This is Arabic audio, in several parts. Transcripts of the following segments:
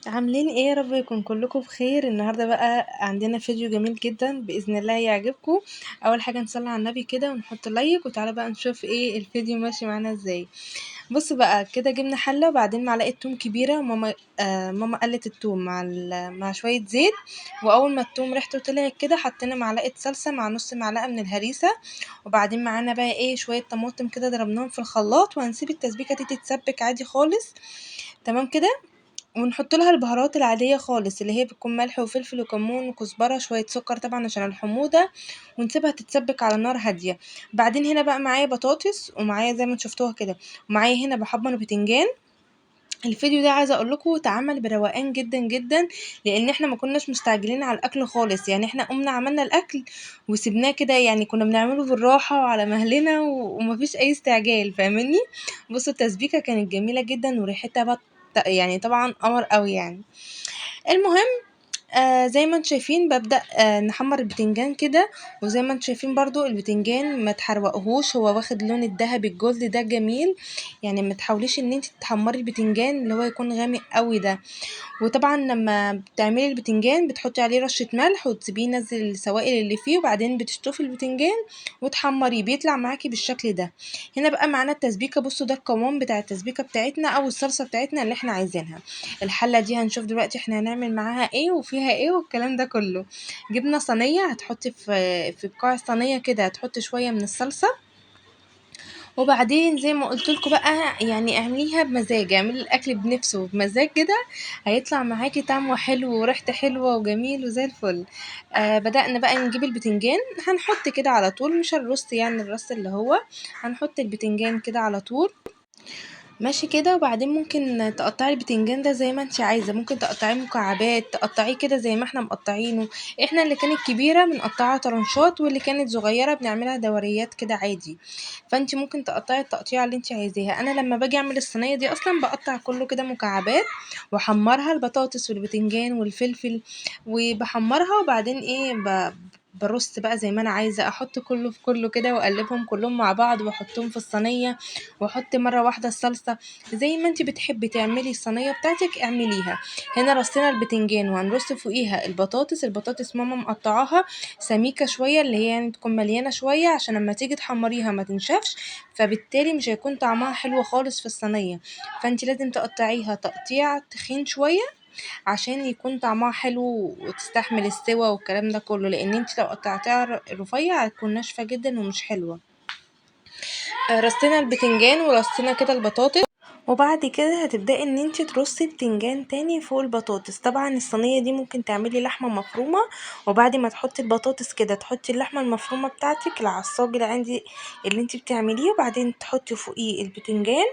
عاملين ايه؟ يا رب يكون كلكم بخير. النهارده بقى عندنا فيديو جميل جدا باذن الله يعجبكم. اول حاجه نصلي على النبي كده ونحط لايك، وتعالى بقى نشوف ايه الفيديو ماشي معانا ازاي. بصوا بقى كده، جبنا حله وبعدين معلقه توم كبيره، وماما ماما قلت التوم مع شويه زيت. واول ما التوم ريحته طلعت كده حطينا معلقه صلصه مع نص معلقه من الهريسه. وبعدين معانا بقى ايه شويه طماطم كده ضربناهم في الخلاط، وهنسيب التسبيكه دي تتسبك عادي خالص. تمام كده. ونحط لها البهارات العادية خالص اللي هي بتكون ملح وفلفل وكمون وكزبرة، شوية سكر طبعا عشان الحموضة. ونسيبها تتسبك على نار هادية. بعدين هنا بقى معايا بطاطس، ومعايا زي ما انتوا شفتوها كده، ومعايا هنا بحمر بتنجان. الفيديو ده عايزه اقول لكم اتعمل بروقان جدا جدا، لان احنا ما كناش مستعجلين على الاكل خالص. يعني احنا قمنا عملنا الاكل وسبناه كده، يعني كنا بنعمله بالراحه وعلى مهلنا ومفيش اي استعجال، فاهمني؟ بصوا التسبيكه كانت جميله جدا وريحتها بقى يعني طبعا قمر قوي يعني. المهم، زي ما انتم شايفين ببدأ نحمر البتنجان كده. وزي ما انتم شايفين برضو البتنجان ما تحرقهوش، هو واخد لون الذهبي الجولد ده جميل. يعني ما تحاوليش ان انت تحمري البتنجان اللي هو يكون غامق قوي ده. وطبعا لما بتعملي البتنجان بتحطي عليه رشة ملح وتسيبيه ينزل السوائل اللي فيه، وبعدين بتشطفي البتنجان وتحمريه بيطلع معاكي بالشكل ده. هنا بقى معانا التسبيكة، بصوا ده القوام بتاع التسبيكة بتاعتنا او الصلصة بتاعتنا اللي احنا عايزينها. الحلة دي هنشوف دلوقتي احنا هنعمل معاها ايه وفيها ايه والكلام ده كله. جبنا صينية، هتحطي في قاع الصينية كده هتحطي شوية من الصلصة. وبعدين زي ما قلت لكم بقى، يعني اعمليها بمزاج، اعملي الاكل بنفسه وبمزاج كده. هيطلع معاكي طعمه حلو وريحته حلوه وجميل وزي الفل. بدأنا بقى نجيب البتنجان، هنحط كده على طول، مش الرص يعني الرص اللي هو، هنحط البتنجان كده على طول. ماشي كده. وبعدين ممكن تقطعي البتنجان ده زي ما انت عايزه، ممكن تقطعيه مكعبات، تقطعيه كده زي ما احنا مقطعينه. احنا اللي كانت كبيره بنقطعها طرنشات، واللي كانت صغيره بنعملها دوريات كده عادي. فانت ممكن تقطعي التقطيعه اللي انت عايزاها. انا لما باجي اعمل الصينيه دي اصلا بقطع كله كده مكعبات، واحمرها البطاطس والبتنجان والفلفل، وبحمرها. وبعدين ايه برص بقى زي ما انا عايزه، احط كله في كله كده واقلبهم كلهم مع بعض واحطهم في الصينيه. واحط مره واحده الصلصه. زي ما انت بتحبي تعملي الصينيه بتاعتك اعمليها. هنا رصينا البتنجان وهنرص فوقيها البطاطس. البطاطس ماما مقطعاها سميكه شويه، اللي هي يعني تكون مليانه شويه عشان لما تيجي تحمريها ما تنشفش، فبالتالي مش هيكون طعمها حلو خالص في الصينيه. فانت لازم تقطعيها تقطيع تخين شويه عشان يكون طعمها حلو وتستحمل السوا والكلام ده كله، لان انت لو قطعتيها رفيع هتكون ناشفه جدا ومش حلوه. رصينا البتنجان ورصينا كده البطاطس. وبعد كده هتبدأي ان انت ترصي بتنجان تاني فوق البطاطس. طبعا الصينية دي ممكن تعملي لحمة مفرومة، وبعد ما تحطي البطاطس كده تحطي اللحمة المفرومة بتاعتك العصاج اللي عندي اللي انت بتعمليه، وبعدين تحطي فوقيه البتنجان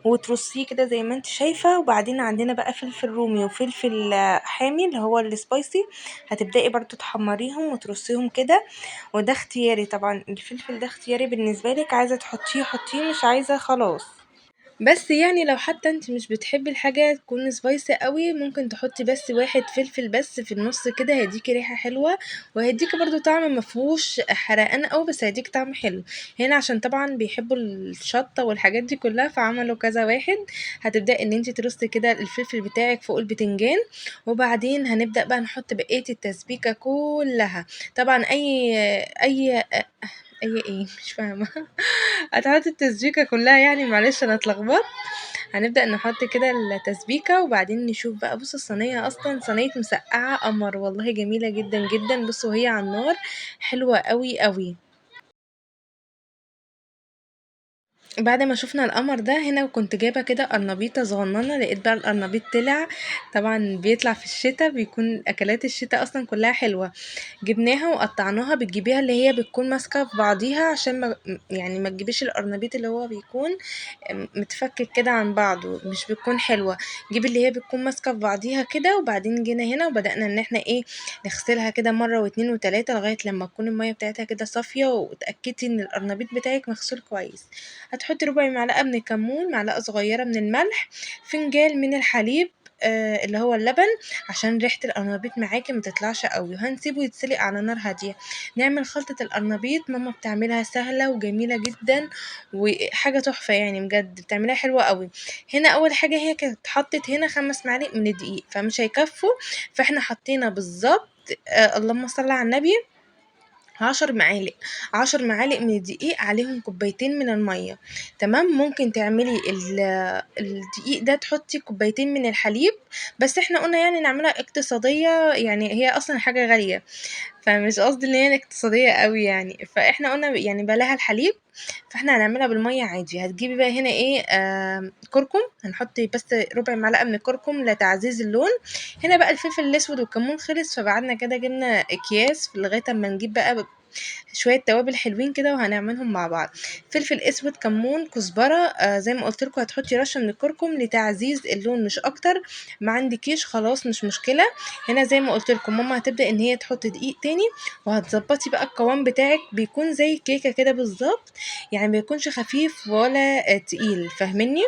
وترصيه كده زي ما انت شايفة. وبعدين عندنا بقى فلفل رومي وفلفل حامي اللي هو السبايسي، هتبدأي برضو تحمريهم وترصيهم كده. وده اختياري طبعا، الفلفل ده اختياري بالنسبة لك، عايزة تحطيه حطيه، مش عايزة خلاص. بس يعني لو حتى انت مش بتحبي الحاجة تكون سبايسي قوي، ممكن تحطي بس واحد فلفل بس في النص كده، هيديكي ريحة حلوة، وهيديكي برضو طعم مفهوش حرقان قوي، بس هيديكي طعم حلو. هنا عشان طبعا بيحبوا الشطة والحاجات دي كلها فعملوا كذا واحد. هتبدأ ان انت ترصي كده الفلفل بتاعك فوق البتنجان. وبعدين هنبدأ بقى نحط بقية التسبيكة كلها. طبعا اي ايه مش فاهمة. هتحط التسبيكة كلها يعني، معلش انا اتلخبطت. هنبدأ نحط كده التسبيكة وبعدين نشوف بقى. بصوا الصينية اصلا صينية مسقعة قمر والله، جميلة جدا جدا. بصوا هي على النار حلوة قوي قوي. بعد ما شفنا القمر ده، هنا كنت جايبه كده قرنبيطه صغننه، لقيت بقى القرنبيط طلع. طبعا بيطلع في الشتاء، بيكون اكلات الشتاء اصلا كلها حلوه. جبناها وقطعناها، بتجيبيها اللي هي بتكون ماسكه في بعضيها، عشان ما يعني ما تجيبيش القرنبيط اللي هو بيكون متفكك كده عن بعضه، مش بتكون حلوه. جيبي اللي هي بتكون ماسكه في بعضيها كده. وبعدين جينا هنا وبدأنا ان احنا ايه نغسلها كده مره واتنين وتلاته لغايه لما تكون الميه بتاعتها كده صافيه، وتأكدي ان القرنبيط بتاعك مغسول كويس. هتحطي ربع معلقة من الكمون، معلقة صغيرة من الملح، فنجان من الحليب. اللي هو اللبن عشان ريحة القرنبيط معاكِ ما تطلعش أوي، وهنسيبه يتسلق على نار هادية. نعمل خلطة القرنبيط، ماما بتعملها سهلة وجميلة جدًا وحاجة تحفة يعني بجد، بتعملها حلوة أوي. هنا أول حاجة هي كانت حطِّت هنا 5 معالق من الدقيق، فمش هيكفّوا، فإحنا حطينا بالضبط اللهم صل على النبي 10 معالق، 10 معالق من الدقيق عليهم كوبايتين من المَيّة، تمام. ممكن تعملي الدقيق ده تحطي كوبايتين من الحليب، بس إحنا قُلنا يعني نعملها اقتصادية، يعني هي أصلًا حاجة غالية، فمش قصدي إن هي اقتصادية أوي يعني، فإحنا قُلنا يعني بلاها الحليب، فإحنا هنعملها بالمَيّة عادي. هتجيبي بقى هنا إيه، كركم، هنحط بس ربع معلقة من الكركم لتعزيز اللون. هنا بقى الفلفل الأسود والكمون خلص، فبعدنا كده جبنا أكياس لغاية أمّا نجيب بقى شوية توابل حلوين كده وهنعملهم مع بعض. فلفل أسود، كمون، كزبرة، زي ما قُلت لكم هتحطي رشة من الكركم لتعزيز اللون مش أكتر، ما عندكيش خلاص مش مشكلة. هنا زي ما قُلت لكم ماما هتبدأ إن هي تحط دقيق تاني، وهتضبّطي بقى القوام بتاعِك بيكون زي الكيكة كده بالضبط، يعني ما يكونش خفيف ولا تقيل، فاهمينّي؟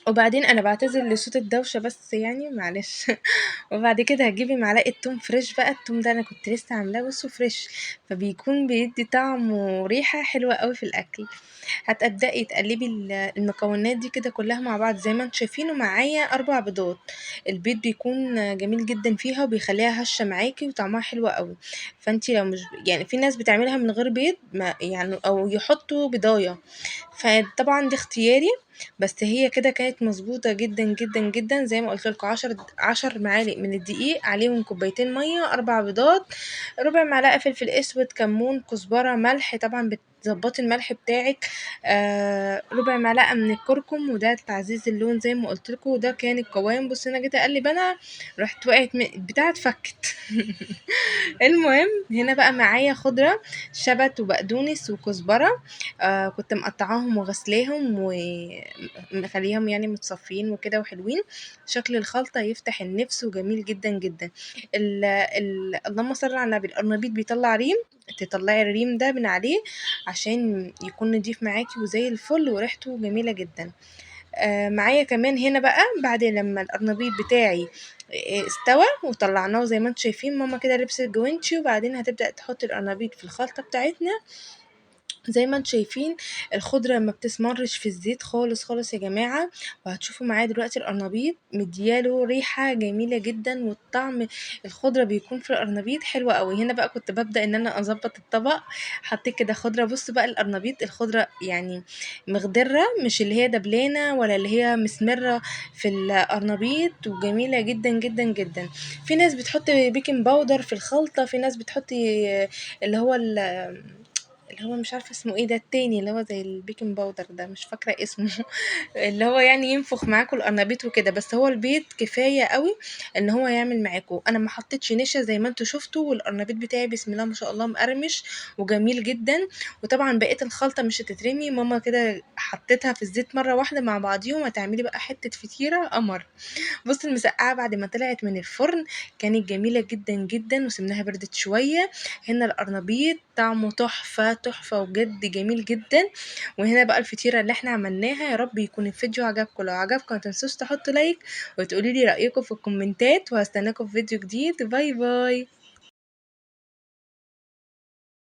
وبعدين أنا باعتذر لصوت الدوشة بس يعني معلش. وبعد كده هتجيبي معلقة توم فريش بقى، التوم ده أنا كنت لسه عاملاه بُصّوا فريش، فبيكون بيدّي طعم وريحة حلوة أوي في الأكل. هتبدئي تقلّبي المكونات دي كده كلّها مع بعض زي ما أنتم شايفين، ومعايا 4 بيضات. البيض بيكون جميل جدًا فيها وبيخلّيها هشة معاكِ وطعمها حلو أوي. فأنتِ لو مش يعني في ناس بتعملها من غير بيض ما يعني أو يحطّوا بيضاية، فطبعًا ده اختياري، بس هي كده كانت مضبوطة جدًا، جدًا، جدًا. زي ما قُلت لكم 10 معالق من الدقيق، عليهم كوبايتين مَيّة، 4 بيضات، ربع معلقة فلفل أسود، كمون، كزبرة، ملح، طبعًا بتضبّطي الملح بتاعِك، ربع معلقة من الكركم وده لتعزيز اللون زي ما قُلت لكم، وده كان القوام. بُصّي أنا جيت أقلّب أنا، رُحت وقعت البتاعة اتفكِّت. المهم هنا بقى معايا خضرة، شبت وبقدونس وكزبرة، كنت مقطعاهم وغسلاهم مخلياهم يعني متصفيين وكده وحلوين. شكل الخلطة يفتح النفس وجميل جدًا، جدًا. اللهم صل على النبي، القرنبيط بيطلّع ريم، تطلّعي الريم ده من عليه عشان يكون نضيف معاكِ وزي الفل وريحته جميلة جدًا. معايا كمان هنا بقى بعد لمّا القرنبيط بتاعي استوى وطلّعناه زي ما أنتم شايفين، ماما كده لبست جوانتي، وبعدين هتبدأ تحط القرنبيط في الخلطة بتاعتنا. زي ما أنتم شايفين الخضرة ما بتسمرش في الزيت خالص، خالص يا جماعة، وهتشوفوا معايا دلوقتي القرنبيط مديّة له ريحة جميلة جدًا، والطعم الخضرة بيكون في القرنبيط حلو أوي. هنا بقى كنت بابدأ إن أنا أضبّط الطبق، حطيت كده خضرة. بُصّوا بقى القرنبيط الخضرة يعني مخضرة، مش اللي هي دبلانة ولا اللي هي مسمرة في القرنبيط، وجميلة جدًا، جدًا، جدًا. في ناس بتحط baking powder في الخلطة، في ناس بتحط اللي هو اللي هو مش عارفة اسمه إيه ده التاني اللي هو زي البيكنج باودر ده مش فاكرة اسمه. اللي هو يعني ينفخ معاكم القرنبيط وكده، بس هو البيض كفاية أوي إن هو يعمل معاكم. أنا ما حطيتش نشا زي ما أنتم شفتوا، والقرنبيط بتاعي بسم الله ما شاء الله مقرمش وجميل جدًا. وطبعًا بقية الخلطة مش هتترمي، ماما كده حطيتها في الزيت مرة واحدة مع بعضيهم، هتعملي بقى حتة فطيرة قمر. بُصّي المسقعة بعد ما طلعت من الفرن كانت جميلة جدًا، جدًا، وسِبناها بردت شوية. هنا القرنبيط طعمه تحفة، تحفة وبجد جميل جدًا. وهنا بقى الفطيرة اللي إحنا عملناها. يا رب يكون الفيديو عجبكم، لو عجبكم ما تنسوش تحطوا لايك وتقولوا لي رأيكم في الكومنتات، وهاستناكم في فيديو جديد. باي، باي.